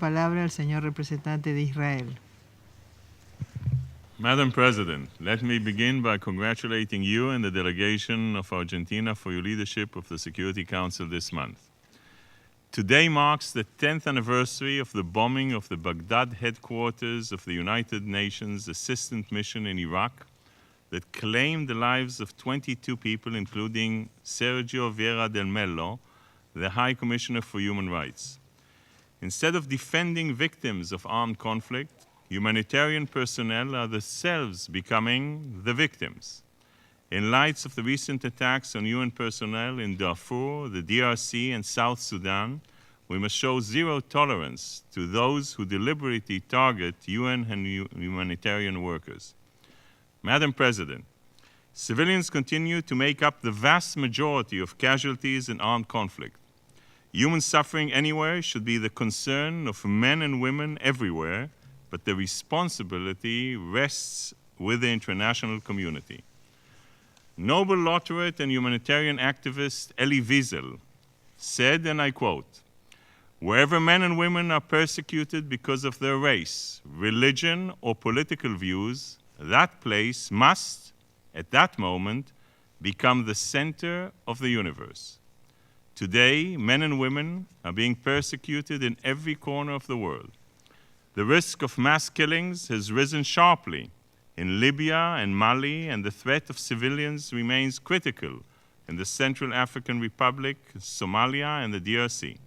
Palabra al señor representante de Israel. Madam President, let me begin by congratulating you and the delegation of Argentina for your leadership of the Security Council this month. Today marks the 10th anniversary of the bombing of the Baghdad headquarters of the United Nations Assistant Mission in Iraq that claimed the lives of 22 people, including Sergio Vieira del Mello, the High Commissioner for Human Rights. Instead of defending victims of armed conflict, humanitarian personnel are themselves becoming the victims. In light of the recent attacks on UN personnel in Darfur, the DRC, and South Sudan, we must show zero tolerance to those who deliberately target UN and humanitarian workers. Madam President, civilians continue to make up the vast majority of casualties in armed conflict. Human suffering anywhere should be the concern of men and women everywhere, but the responsibility rests with the international community. Nobel laureate and humanitarian activist Elie Wiesel said, and I quote, "Wherever men and women are persecuted because of their race, religion, or political views, that place must, at that moment, become the center of the universe." Today, men and women are being persecuted in every corner of the world. The risk of mass killings has risen sharply in Libya and Mali, and the threat of civilians remains critical in the Central African Republic, Somalia, and the DRC.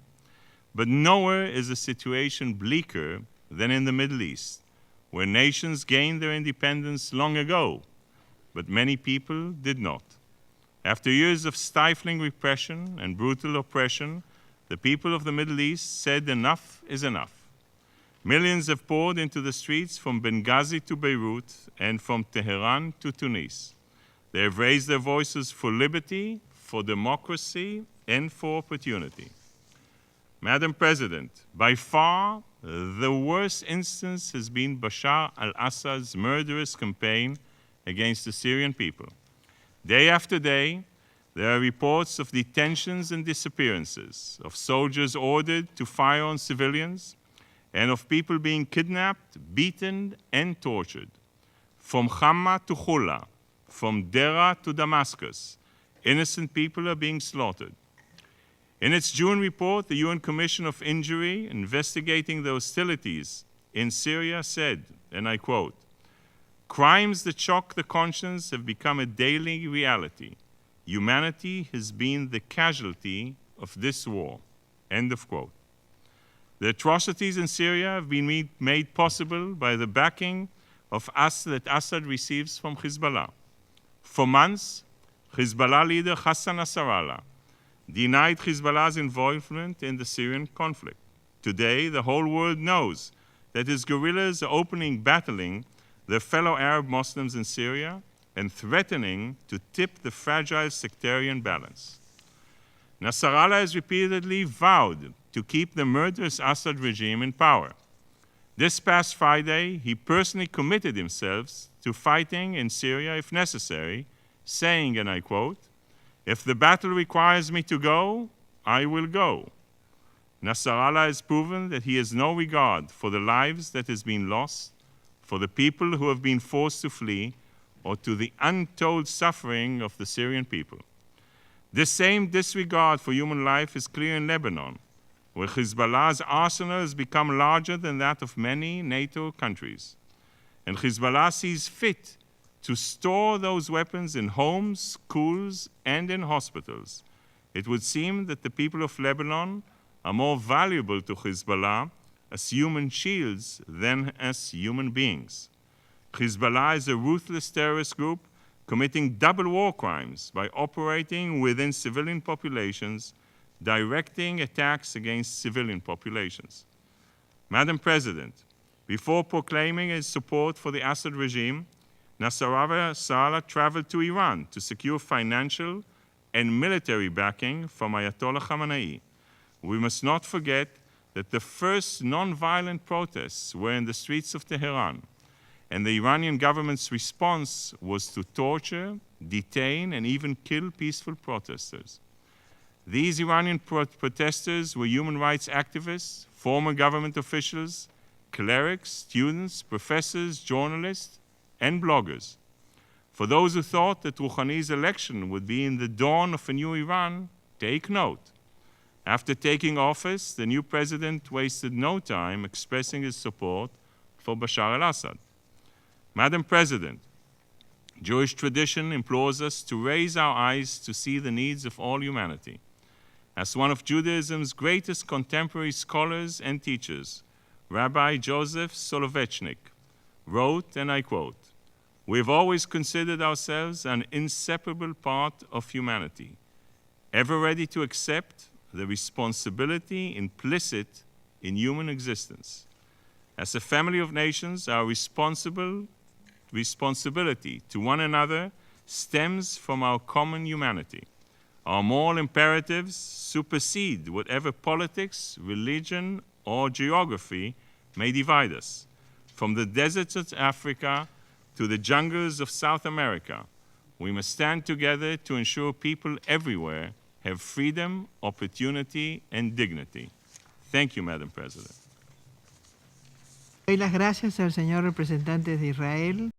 But nowhere is the situation bleaker than in the Middle East, where nations gained their independence long ago, but many people did not. After years of stifling repression and brutal oppression, the people of the Middle East said enough is enough. Millions have poured into the streets from Benghazi to Beirut and from Tehran to Tunis. They have raised their voices for liberty, for democracy, and for opportunity. Madam President, by far the worst instance has been Bashar al-Assad's murderous campaign against the Syrian people. Day after day, there are reports of detentions and disappearances, of soldiers ordered to fire on civilians, and of people being kidnapped, beaten, and tortured. From Hama to Hula, from Dera to Damascus, innocent people are being slaughtered. In its June report, the UN Commission of Injury investigating the hostilities in Syria said, and I quote, "Crimes that shock the conscience have become a daily reality. Humanity has been the casualty of this war." End of quote. The atrocities in Syria have been made possible by the backing of that Assad receives from Hezbollah. For months, Hezbollah leader Hassan Nasrallah denied Hezbollah's involvement in the Syrian conflict. Today, the whole world knows that his guerrillas are battling their fellow Arab Muslims in Syria and threatening to tip the fragile sectarian balance. Nasrallah has repeatedly vowed to keep the murderous Assad regime in power. This past Friday, he personally committed himself to fighting in Syria if necessary, saying, and I quote, "If the battle requires me to go, I will go." Nasrallah has proven that he has no regard for the lives that has been lost, for the people who have been forced to flee, or to the untold suffering of the Syrian people. This same disregard for human life is clear in Lebanon, where Hezbollah's arsenal has become larger than that of many NATO countries. And Hezbollah sees fit to store those weapons in homes, schools, and in hospitals. It would seem that the people of Lebanon are more valuable to Hezbollah as human shields than as human beings. Hezbollah is a ruthless terrorist group committing double war crimes by operating within civilian populations, directing attacks against civilian populations. Madam President, before proclaiming his support for the Assad regime, Nasrallah traveled to Iran to secure financial and military backing from Ayatollah Khamenei. We must not forget that the first non-violent protests were in the streets of Tehran, and the Iranian government's response was to torture, detain, and even kill peaceful protesters. These Iranian protesters were human rights activists, former government officials, clerics, students, professors, journalists, and bloggers. For those who thought that Rouhani's election would be in the dawn of a new Iran, take note. After taking office, the new president wasted no time expressing his support for Bashar al-Assad. Madam President, Jewish tradition implores us to raise our eyes to see the needs of all humanity. As one of Judaism's greatest contemporary scholars and teachers, Rabbi Joseph Soloveitchik, wrote, and I quote, "We've always considered ourselves an inseparable part of humanity, ever ready to accept the responsibility implicit in human existence. As a family of nations, our responsibility to one another stems from our common humanity. Our moral imperatives supersede whatever politics, religion, or geography may divide us. From the deserts of Africa to the jungles of South America, we must stand together to ensure people everywhere have freedom, opportunity, and dignity." Thank you, Madam President. Doy las gracias al señor representante de Israel.